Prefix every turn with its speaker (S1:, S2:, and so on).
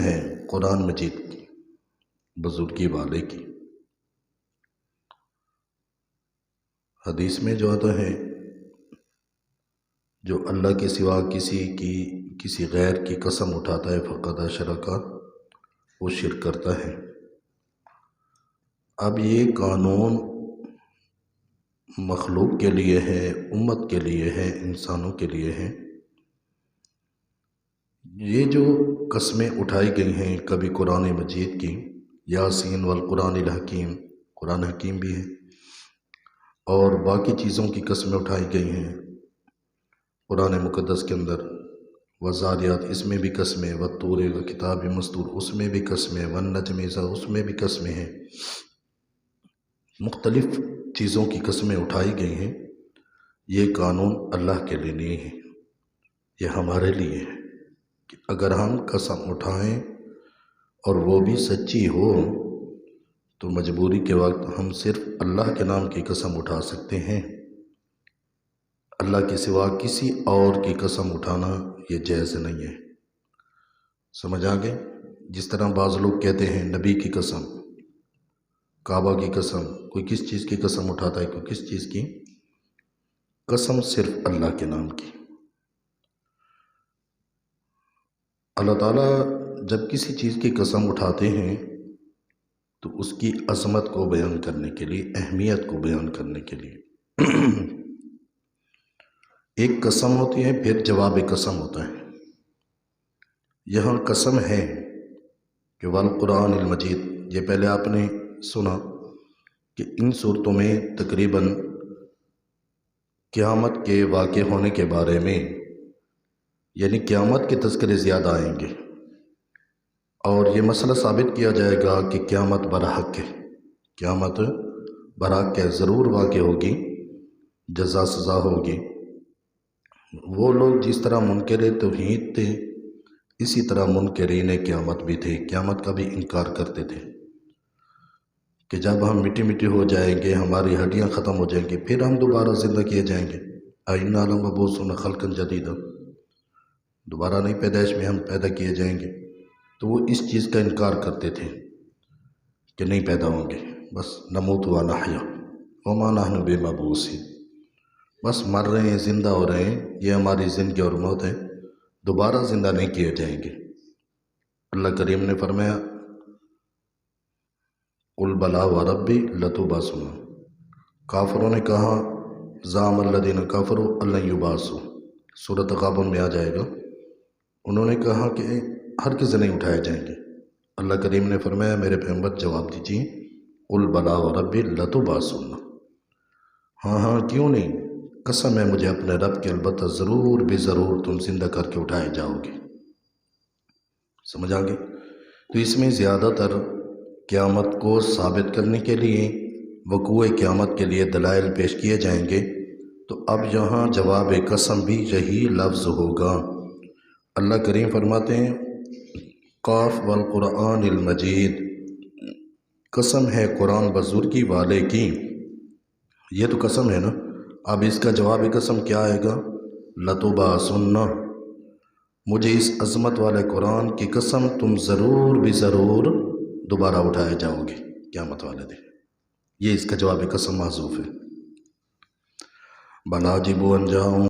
S1: ہے قرآن مجید کی، بزرگی والے کی۔ حدیث میں جو آتا ہے جو اللہ کے سوا کسی غیر کی قسم اٹھاتا ہے فقد اشرک، وہ شرک کرتا ہے۔ اب یہ قانون مخلوق کے لیے ہے، امت کے لیے ہے، انسانوں کے لیے ہے۔ یہ جو قسمیں اٹھائی گئی ہیں کبھی قرآن مجید کی، یاسین والقرآن الحکیم، قرآن حکیم بھی ہے، اور باقی چیزوں کی قسمیں اٹھائی گئی ہیں قرآن مقدس کے اندر، وزاریات اس میں بھی قسمیں، والطور وکتاب مسطور اس میں بھی قسمیں، والنجم اذا اس میں بھی قسمیں ہیں، مختلف چیزوں کی قسمیں اٹھائی گئی ہیں۔ یہ قانون اللہ کے لیے نہیں ہے، یہ ہمارے لیے ہے کہ اگر ہم قسم اٹھائیں اور وہ بھی سچی ہو تو مجبوری کے وقت ہم صرف اللہ کے نام کی قسم اٹھا سکتے ہیں۔ اللہ کے سوا کسی اور کی قسم اٹھانا یہ جائز نہیں ہے۔ سمجھ آگے؟ جس طرح بعض لوگ کہتے ہیں نبی کی قسم، کعبہ کی قسم، کوئی کس چیز کی قسم اٹھاتا ہے، کوئی کس چیز کی قسم، صرف اللہ کے نام کی۔ اللہ تعالیٰ جب کسی چیز کی قسم اٹھاتے ہیں تو اس کی عظمت کو بیان کرنے کے لیے، اہمیت کو بیان کرنے کے لیے ایک قسم ہوتی ہے، پھر جواب قسم ہوتا ہے۔ یہاں قسم ہے کہ والقرآن المجید، یہ پہلے آپ نے سنا کہ ان صورتوں میں تقریباً قیامت کے واقع ہونے کے بارے میں، یعنی قیامت کے تذکرے زیادہ آئیں گے، اور یہ مسئلہ ثابت کیا جائے گا کہ قیامت برحق ہے، قیامت برحق ہے، ضرور واقع ہوگی، جزا سزا ہوگی۔ وہ لوگ جس طرح منکر توحید تھے، اسی طرح منکرین قیامت بھی تھے، قیامت کا بھی انکار کرتے تھے کہ جب ہم مٹی مٹی ہو جائیں گے، ہماری ہڈیاں ختم ہو جائیں گی، پھر ہم دوبارہ زندہ کیے جائیں گے، اِنَّا لَمَبْعُوثُونَ خَلْقًا جَدِیدًا، دوبارہ نئی پیدائش میں ہم پیدا کیے جائیں گے۔ تو وہ اس چیز کا انکار کرتے تھے کہ نہیں پیدا ہوں گے، بس نموت و نحیا وما نحن بمبعوثین، بس مر رہے ہیں، زندہ ہو رہے ہیں، یہ ہماری زندگی اور موت ہے، دوبارہ زندہ نہیں کیے جائیں گے۔ اللہ کریم نے فرمایا قل بلا وربی لتبعثن، کافروں نے کہا زعم الذین کفروا ان لن یبعثوا، سورۃ غابن میں آ جائے گا، انہوں نے کہا کہ ہرگز نہیں اٹھائے جائیں گے۔ اللہ کریم نے فرمایا میرے پیغمبر جواب دیجیے قل بلا وربی لتبعثن، ہاں کیوں نہیں، قسم ہے مجھے اپنے رب کے، البتہ ضرور بھی ضرور تم زندہ کر کے اٹھائے جاؤ گے۔ سمجھ آگے؟ تو اس میں زیادہ تر قیامت کو ثابت کرنے کے لیے، وقوع قیامت کے لیے دلائل پیش کیے جائیں گے۔ تو اب یہاں جواب قسم بھی یہی لفظ ہوگا۔ اللہ کریم فرماتے ہیں قاف والقرآن المجید، قسم ہے قرآن بزرگی والے کی۔ یہ تو قسم ہے نا، اب اس کا جواب قسم کیا آئے گا؟ لتبعثن، مجھے اس عظمت والے قرآن کی قسم تم ضرور بھی ضرور دوبارہ اٹھائے جاؤ گے قیامت والے دن۔ یہ اس کا جواب قسم محذوف ہے۔ بل عجبوا ان جاءہم